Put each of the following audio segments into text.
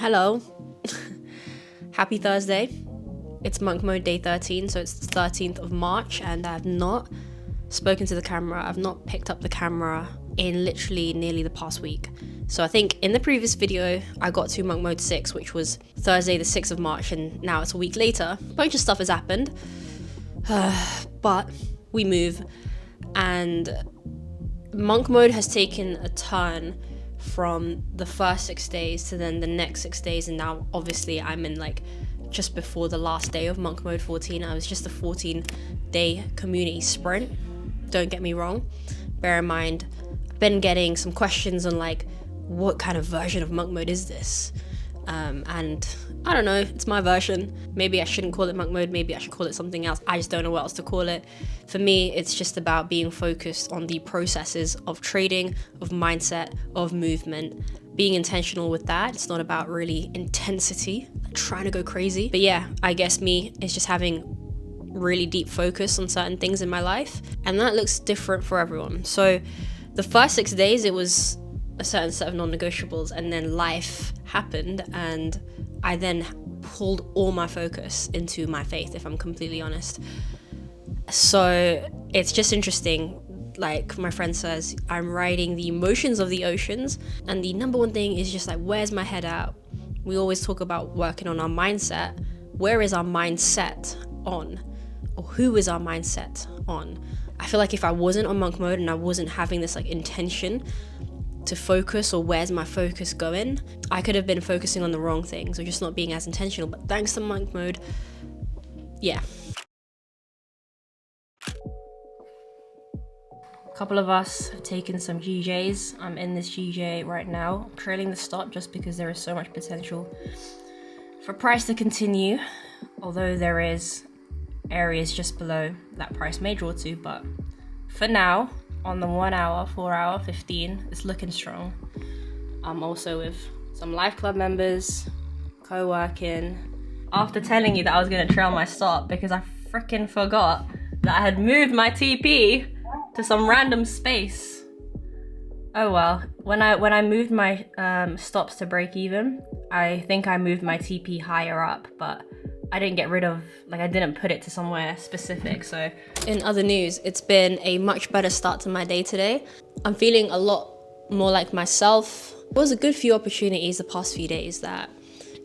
Hello. Happy Thursday. It's monk mode day 13, so it's the 13th of March, and I have not spoken to the camera. I've not picked up the camera in literally nearly the past week. So I think in the previous video, I got to monk mode 6, which was Thursday the 6th of March, and now it's a week later. A bunch of stuff has happened, but we move, and monk mode has taken a turn from the first 6 days to then the next 6 days, and now obviously I'm in like just before the last day of monk mode 14. I was just a 14-day community sprint, don't get me wrong. Bear in mind, I've been getting some questions on like, what kind of version of monk mode is this? And I don't know, it's my version. Maybe I shouldn't call it monk mode, maybe I should call it something else. I just don't know what else to call it. For me, it's just about being focused on the processes of trading, of mindset, of movement, being intentional with that. It's not about really intensity, trying to go crazy. But yeah, I guess me is just having really deep focus on certain things in my life, and that looks different for everyone. So the first 6 days, it was a certain set of non-negotiables, and then life happened, and I then pulled all my focus into my faith, if I'm completely honest. So it's just interesting. Like my friend says, I'm riding the emotions of the oceans, and the number one thing is just like, where's my head at? We always talk about working on our mindset. Where is our mindset on? Or who is our mindset on? I feel like if I wasn't on monk mode and I wasn't having this like intention to focus, or where's my focus going, I could have been focusing on the wrong things or just not being as intentional. But thanks to monk mode, yeah. A couple of us have taken some GJs. I'm in this GJ right now, trailing the stop just because there is so much potential for price to continue, although there is areas just below that price may draw to. But for now, on the 1 hour, 4 hour, 15, it's looking strong. I'm also with some Life Club members, co-working. After telling you that I was gonna trail my stop because I freaking forgot that I had moved my TP to some random space. Oh well, when I moved my stops to break even, I think I moved my TP higher up, but I didn't get rid of, like I didn't put it to somewhere specific. So in other news, it's been a much better start to my day today. I'm feeling a lot more like myself. There was a good few opportunities the past few days that,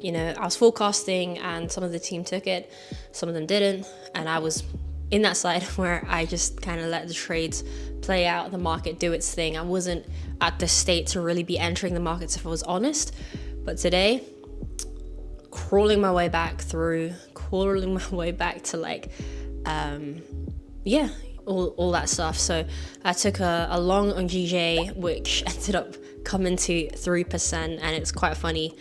you know, I was forecasting and some of the team took it, some of them didn't. And I was in that side where I just kind of let the trades play out, the market do its thing. I wasn't at the state to really be entering the markets, if I was honest. But today, crawling my way back to like, yeah, all that stuff. So I took a long on GJ, which ended up coming to 3%, and it's quite a funny,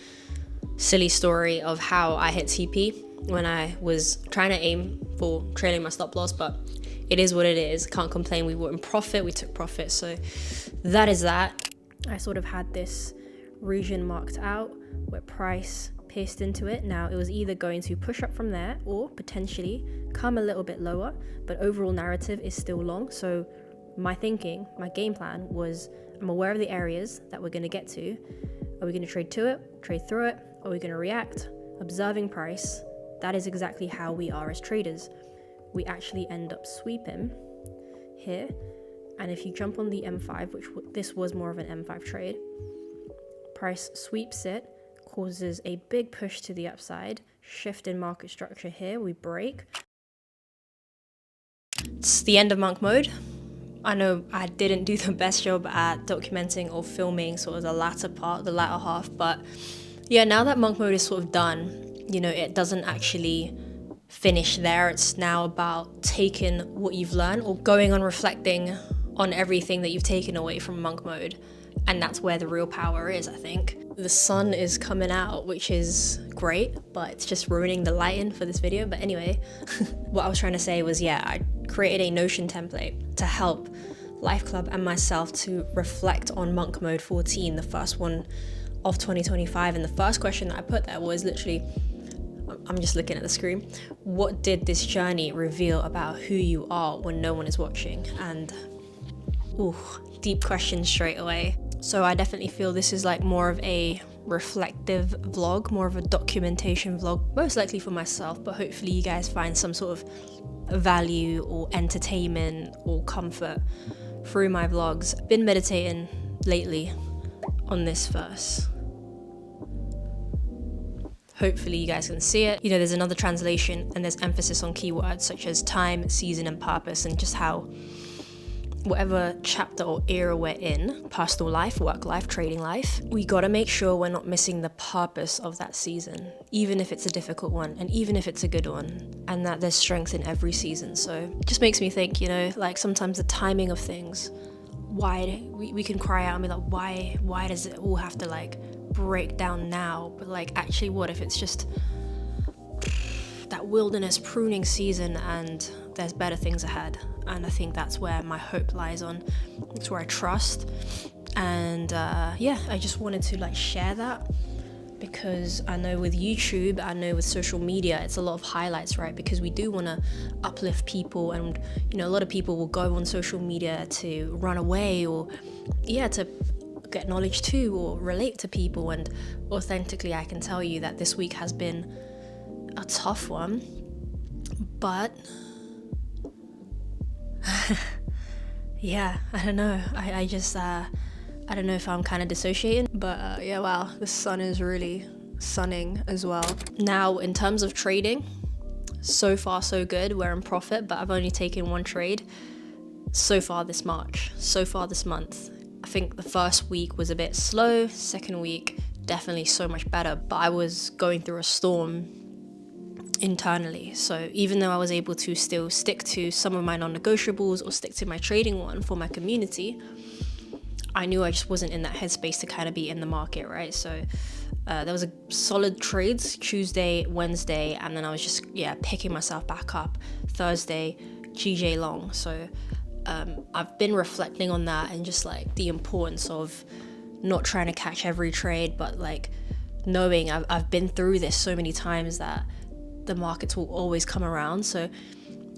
silly story of how I hit TP when I was trying to aim for trailing my stop loss, but it is what it is. Can't complain. We were in profit, we took profit, so that is that. I sort of had this region marked out where price pierced into it. Now it was either going to push up from there or potentially come a little bit lower, but overall narrative is still long. So my thinking, my game plan was, I'm aware of the areas that we're going to get to. Are we going to trade to it, trade through it? Are we going to react? Observing price. That is exactly how we are as traders. We actually end up sweeping here, and if you jump on the M5, which this was more of an M5 trade, price sweeps it, causes a big push to the upside, shift in market structure here, we break. It's the end of monk mode. I know I didn't do the best job at documenting or filming sort of the latter half, but yeah, now that monk mode is sort of done, you know, it doesn't actually finish there. It's now about taking what you've learned or going on reflecting on everything that you've taken away from monk mode. And that's where the real power is, I think. The sun is coming out, which is great, but it's just ruining the lighting for this video. But anyway, what I was trying to say was, yeah, I created a Notion template to help Life Club and myself to reflect on monk mode 14, the first one of 2025. And the first question that I put there was literally, I'm just looking at the screen, what did this journey reveal about who you are when no one is watching? And ooh, deep question straight away. So I definitely feel this is like more of a reflective vlog, more of a documentation vlog, most likely for myself, but hopefully you guys find some sort of value or entertainment or comfort through my vlogs. I've been meditating lately on this verse. Hopefully you guys can see it. You know, there's another translation and there's emphasis on keywords such as time, season, and purpose, and just how whatever chapter or era we're in, personal life, work life, trading life, we gotta make sure we're not missing the purpose of that season, even if it's a difficult one and even if it's a good one, and that there's strength in every season. So it just makes me think, you know, like sometimes the timing of things, why we can cry out and be like, why does it all have to like break down now? But like, actually, what if it's just that wilderness pruning season and there's better things ahead? And I think that's where my hope lies on. It's where I trust. And yeah, I just wanted to like share that, because I know with YouTube, I know with social media, it's a lot of highlights, right? Because we do want to uplift people, and you know, a lot of people will go on social media to run away or to get knowledge too, or relate to people. And authentically, I can tell you that this week has been a tough one, but yeah, I don't know. I just I don't know if I'm kind of dissociating, but yeah, wow, the sun is really sunning as well. Now, in terms of trading, so far so good. We're in profit, but I've only taken one trade so far this March, so far this month. I think the first week was a bit slow, second week definitely so much better, but I was going through a storm internally. So even though I was able to still stick to some of my non-negotiables or stick to my trading one for my community, I knew I just wasn't in that headspace to kind of be in the market, right? So there was a solid trades Tuesday, Wednesday, and then I was just picking myself back up Thursday, GJ long. So I've been reflecting on that and just like the importance of not trying to catch every trade, but like knowing I've been through this so many times that the markets will always come around. So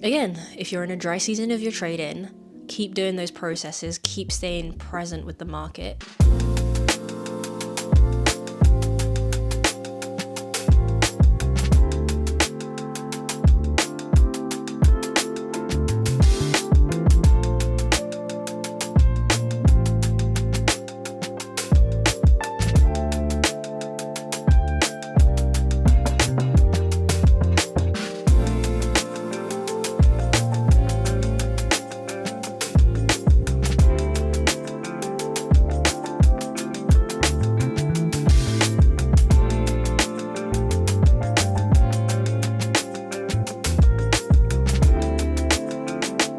again, if you're in a dry season of your trading, keep doing those processes, keep staying present with the market.